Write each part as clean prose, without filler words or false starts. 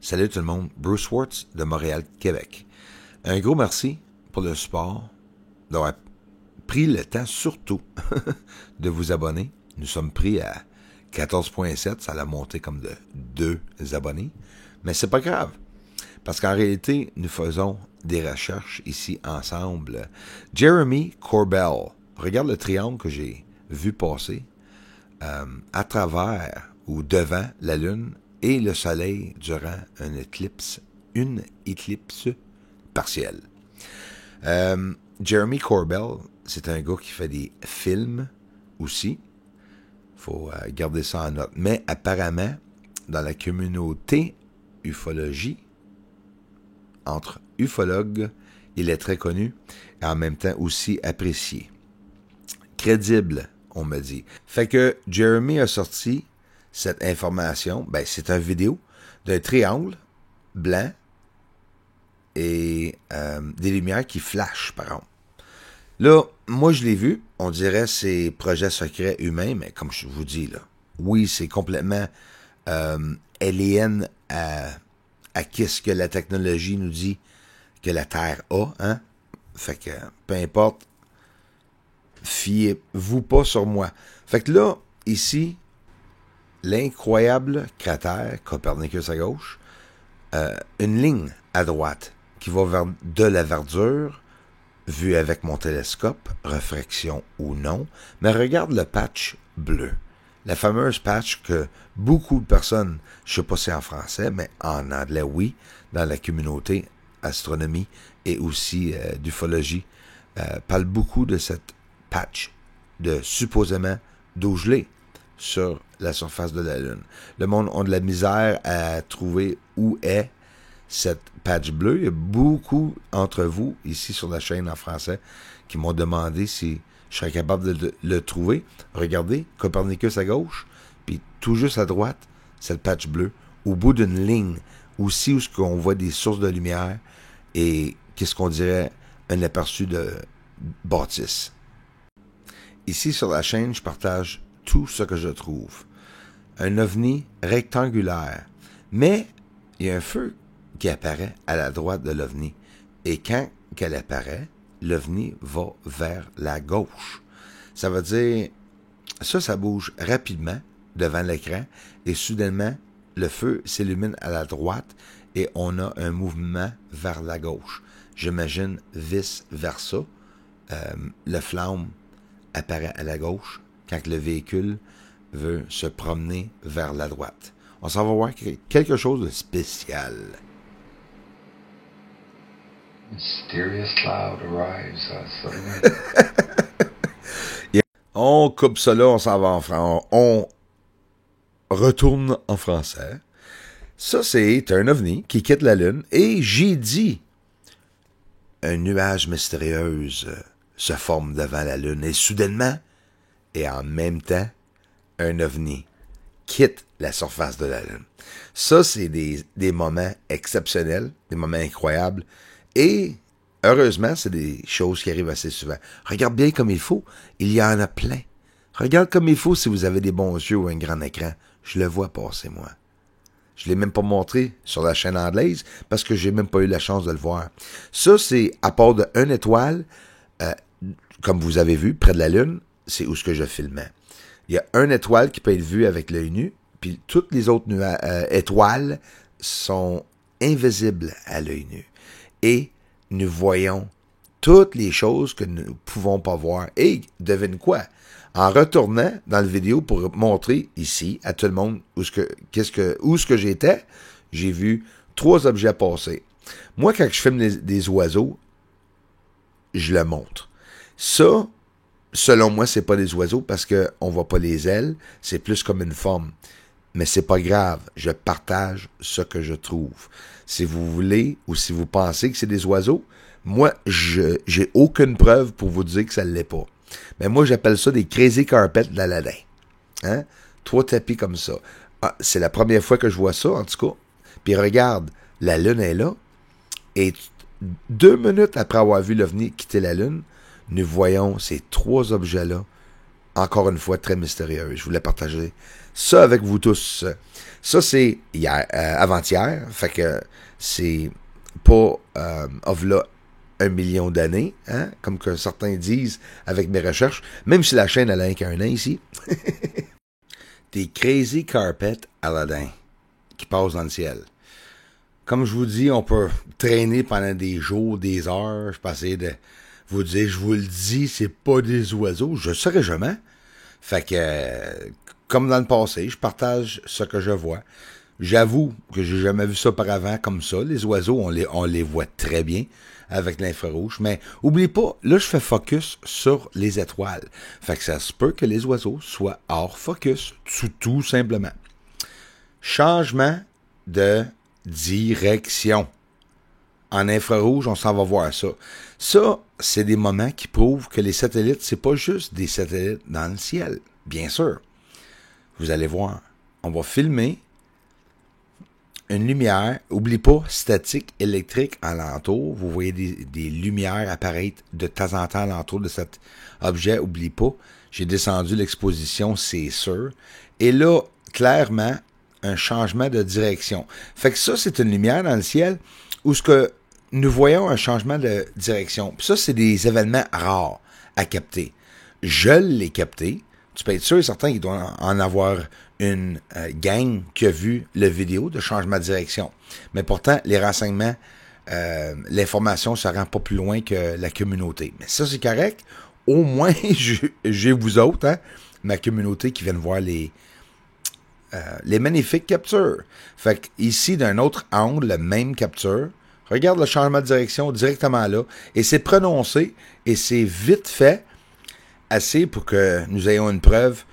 Salut tout le monde, Bruce Schwartz de Montréal, Québec. Un gros merci pour le support, d'avoir pris le temps surtout de vous abonner. Nous sommes pris à 14,7, ça l'a monté comme de 2 abonnés, mais c'est pas grave, parce qu'en réalité, nous faisons des recherches ici ensemble. Jeremy Corbell, regarde le triangle que j'ai vu passer à travers ou devant la Lune et le Soleil durant une éclipse partielle. Jeremy Corbell, c'est un gars qui fait des films aussi. Faut garder ça en note. Mais apparemment, dans la communauté ufologie, entre ufologues, il est très connu et en même temps aussi apprécié. Crédible, on me dit. Fait que Jeremy a sorti cette information, c'est une vidéo d'un triangle blanc et des lumières qui flashent, par exemple. Là, moi, je l'ai vu, on dirait c'est projet secret humain, mais comme je vous dis, là, oui, c'est complètement alien à qu'est-ce que la technologie nous dit que la Terre a, hein? Fait que, peu importe, fiez-vous pas sur moi. Fait que là, ici, l'incroyable cratère Copernicus à gauche, une ligne à droite qui va vers de la verdure, vue avec mon télescope, réfraction ou non, mais regarde le patch bleu. La fameuse patch que beaucoup de personnes, je ne sais pas si en français, mais en anglais, oui, dans la communauté astronomie et aussi d'ufologie, parle beaucoup de cette patch de supposément d'eau gelée sur la surface de la Lune. Le monde a de la misère à trouver où est cette patch bleue. Il y a beaucoup d'entre vous, ici sur la chaîne en français, qui m'ont demandé si je serais capable de le trouver. Regardez, Copernicus à gauche, puis tout juste à droite, cette patch bleue, au bout d'une ligne, aussi où on voit des sources de lumière et qu'est-ce qu'on dirait un aperçu de bâtisse. Ici sur la chaîne, je partage tout ce que je trouve. Un ovni rectangulaire. Mais il y a un feu qui apparaît à la droite de l'ovni. Et quand elle apparaît, l'ovni va vers la gauche. Ça veut dire, ça bouge rapidement devant l'écran et soudainement, le feu s'illumine à la droite et on a un mouvement vers la gauche. J'imagine vice-versa. Le flamme apparaît à la gauche quand le véhicule veut se promener vers la droite. On s'en va voir quelque chose de spécial. Mysterious cloud arrives suddenly. On coupe ça là, on s'en va en français. On retourne en français. Ça, c'est un ovni qui quitte la Lune. Et j'ai dit, un nuage mystérieuse se forme devant la Lune. Et soudainement, et en même temps, un ovni quitte la surface de la Lune. Ça, c'est des moments exceptionnels, des moments incroyables. Et heureusement, c'est des choses qui arrivent assez souvent. Regarde bien comme il faut. Il y en a plein. Regarde comme il faut si vous avez des bons yeux ou un grand écran. Je le vois passer, moi. Je ne l'ai même pas montré sur la chaîne anglaise parce que j'ai même pas eu la chance de le voir. Ça, c'est à part de une étoile, comme vous avez vu, près de la Lune, c'est où ce que je filmais. Il y a une étoile qui peut être vue avec l'œil nu, puis toutes les autres étoiles sont invisibles à l'œil nu. Et nous voyons toutes les choses que nous ne pouvons pas voir. Et devine quoi? En retournant dans la vidéo pour montrer ici à tout le monde où ce que j'étais, j'ai vu 3 objets passer. Moi, quand je filme des oiseaux, je le montre. Ça, selon moi, c'est pas des oiseaux parce qu'on voit pas les ailes, c'est plus comme une forme. Mais c'est pas grave, je partage ce que je trouve. Si vous voulez ou si vous pensez que c'est des oiseaux, moi, j'ai aucune preuve pour vous dire que ça ne l'est pas. Mais moi, j'appelle ça des crazy carpets d'Aladin. Hein? 3 tapis comme ça. Ah, c'est la première fois que je vois ça, en tout cas. Puis regarde, la Lune est là. Et 2 minutes après avoir vu l'OVNI quitter la Lune, nous voyons ces 3 objets-là encore une fois, très mystérieuse. Je voulais partager ça avec vous tous. Ça, c'est hier, avant-hier. Fait que c'est pas là 1 million d'années, hein, comme que certains disent avec mes recherches, même si la chaîne elle a qu'un an ici. Des Crazy Carpet Aladdin qui passent dans le ciel. Comme je vous dis, on peut traîner pendant des jours, des heures. Je peux essayer de vous dire, je vous le dis, c'est pas des oiseaux. Je ne saurais jamais. Fait que, comme dans le passé, je partage ce que je vois. J'avoue que j'ai jamais vu ça auparavant comme ça. Les oiseaux, on les voit très bien avec l'infrarouge. Mais oubliez pas, là, je fais focus sur les étoiles. Fait que ça se peut que les oiseaux soient hors focus, tout simplement. Changement de direction. En infrarouge, on s'en va voir ça. Ça, c'est des moments qui prouvent que les satellites, c'est pas juste des satellites dans le ciel. Bien sûr. Vous allez voir. On va filmer une lumière. Oublie pas, statique électrique alentour. Vous voyez des lumières apparaître de temps en temps alentour de cet objet. Oublie pas. J'ai descendu l'exposition, c'est sûr. Et là, clairement, un changement de direction. Fait que ça, c'est une lumière dans le ciel où ce que nous voyons un changement de direction. Puis ça, c'est des événements rares à capter. Je l'ai capté. Tu peux être sûr et certain qu'il doit en avoir une gang qui a vu la vidéo de changement de direction. Mais pourtant, les renseignements, l'information ne se rend pas plus loin que la communauté. Mais ça, c'est correct. Au moins, j'ai vous autres, hein, ma communauté qui viennent voir les magnifiques captures. Fait que ici, d'un autre angle, le même capture. Regarde le changement de direction directement là. Et c'est prononcé et c'est vite fait, assez pour que nous ayons une preuve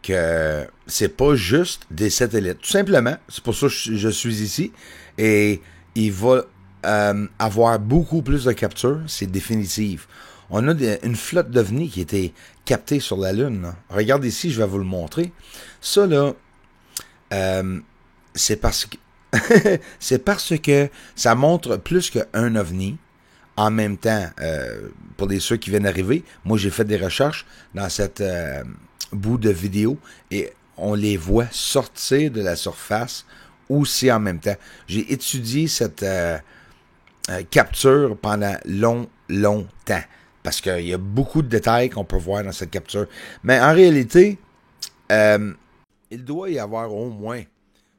que c'est pas juste des satellites. Tout simplement, c'est pour ça que je suis ici. Et il va avoir beaucoup plus de captures, c'est définitif. On a une flotte d'ovnis qui a été captée sur la Lune. Là. Regarde ici, je vais vous le montrer. Ça, là, c'est parce que c'est parce que ça montre plus qu'un ovni. En même temps, pour ceux qui viennent d'arriver, moi j'ai fait des recherches dans cette bout de vidéo et on les voit sortir de la surface aussi en même temps. J'ai étudié cette capture pendant longtemps parce qu'il y a beaucoup de détails qu'on peut voir dans cette capture. Mais en réalité, il doit y avoir au moins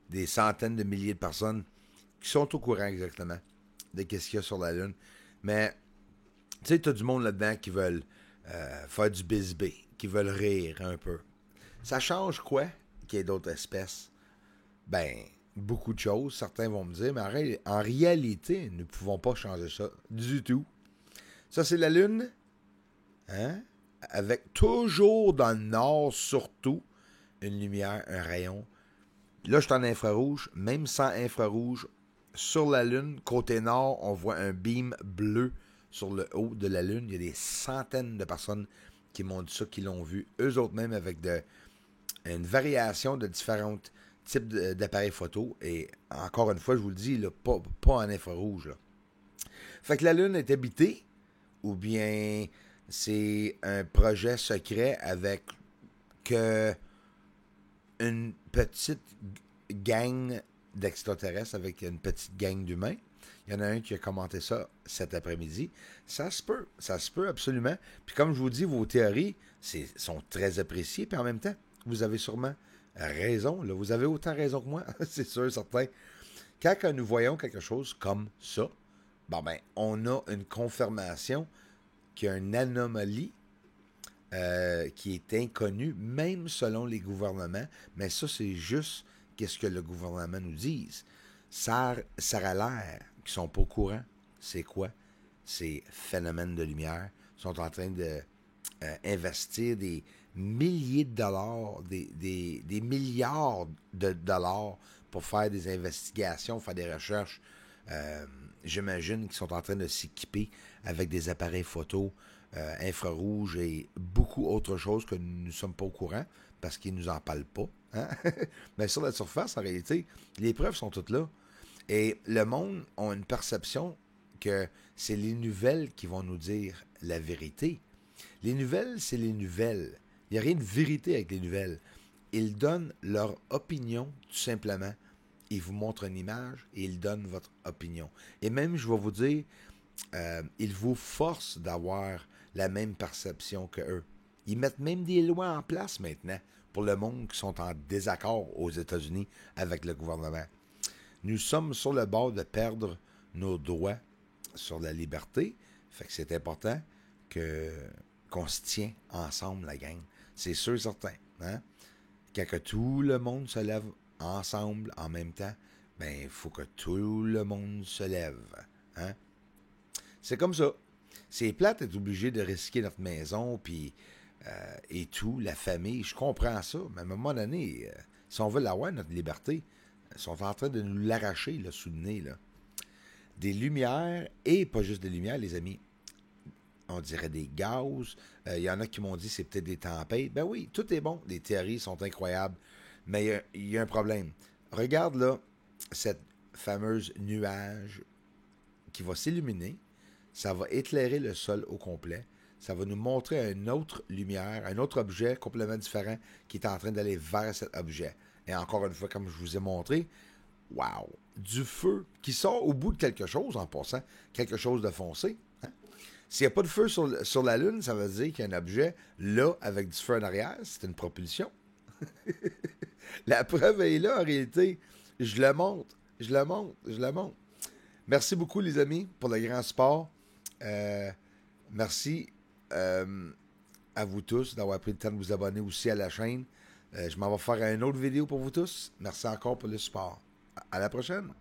des centaines de milliers de personnes qui sont au courant exactement de ce qu'il y a sur la Lune. Mais, tu sais, tu as du monde là-dedans qui veulent faire du bisbee, qui veulent rire un peu. Ça change quoi qu'il y ait d'autres espèces? Ben, beaucoup de choses, certains vont me dire, mais en réalité, nous ne pouvons pas changer ça du tout. Ça, c'est la Lune, hein? Avec toujours dans le nord, surtout, une lumière, un rayon. Là, je suis en infrarouge. Même sans infrarouge, sur la Lune, côté nord, on voit un beam bleu sur le haut de la Lune. Il y a des centaines de personnes qui m'ont dit ça, qui l'ont vu. Eux autres même avec une variation de différents types d'appareils photo. Et encore une fois, je vous le dis, là, pas en infrarouge. Là. Fait que la Lune est habitée, ou bien c'est un projet secret avec que une petite gang d'extraterrestres avec une petite gang d'humains. Il y en a un qui a commenté ça cet après-midi. Ça se peut absolument. Puis comme je vous dis, vos théories sont très appréciées, puis en même temps, vous avez sûrement raison. Là. Vous avez autant raison que moi, c'est sûr, certain. Quand nous voyons quelque chose comme ça, ben, on a une confirmation qu'il y a une anomalie qui est inconnu, même selon les gouvernements. Mais ça, c'est juste qu'est-ce que le gouvernement nous dise. Ça a l'air qu'ils sont pas au courant. C'est quoi? Ces phénomènes de lumière. Ils sont en train de investir des milliers de dollars, des milliards de dollars pour faire des investigations, faire des recherches. J'imagine qu'ils sont en train de s'équiper avec des appareils photo infrarouge et beaucoup autre chose que nous ne sommes pas au courant parce qu'ils ne nous en parlent pas. Hein? Mais sur la surface, en réalité, les preuves sont toutes là. Et le monde a une perception que c'est les nouvelles qui vont nous dire la vérité. Les nouvelles, c'est les nouvelles. Il n'y a rien de vérité avec les nouvelles. Ils donnent leur opinion, tout simplement. Ils vous montrent une image et ils donnent votre opinion. Et même, je vais vous dire, ils vous forcent d'avoir la même perception que eux. Ils mettent même des lois en place maintenant pour le monde qui sont en désaccord aux États-Unis avec le gouvernement. Nous sommes sur le bord de perdre nos droits sur la liberté. Fait que c'est important qu'on se tient ensemble, la gang. C'est sûr et certain. Hein? Quand que tout le monde se lève ensemble en même temps, ben il faut que tout le monde se lève. Hein? C'est comme ça. C'est plate d'être obligé de risquer notre maison puis et tout, la famille. Je comprends ça, mais à un moment donné, si on veut l'avoir, notre liberté, ils sont en train de nous l'arracher là, sous le nez. Là. Des lumières, et pas juste des lumières, les amis. On dirait des gaz. Il y en a qui m'ont dit c'est peut-être des tempêtes. Ben oui, tout est bon. Les théories sont incroyables. Mais il y a un problème. Regarde là, cette fameuse nuage qui va s'illuminer. Ça va éclairer le sol au complet. Ça va nous montrer une autre lumière, un autre objet complètement différent qui est en train d'aller vers cet objet. Et encore une fois, comme je vous ai montré, wow! Du feu qui sort au bout de quelque chose en passant, quelque chose de foncé. Hein? S'il n'y a pas de feu sur la Lune, ça veut dire qu'il y a un objet là avec du feu en arrière. C'est une propulsion. La preuve est là en réalité. Je le montre. Merci beaucoup les amis pour le grand support. Merci à vous tous d'avoir pris le temps de vous abonner aussi à la chaîne. Je m'en vais faire une autre vidéo pour vous tous. Merci encore pour le support. À la prochaine.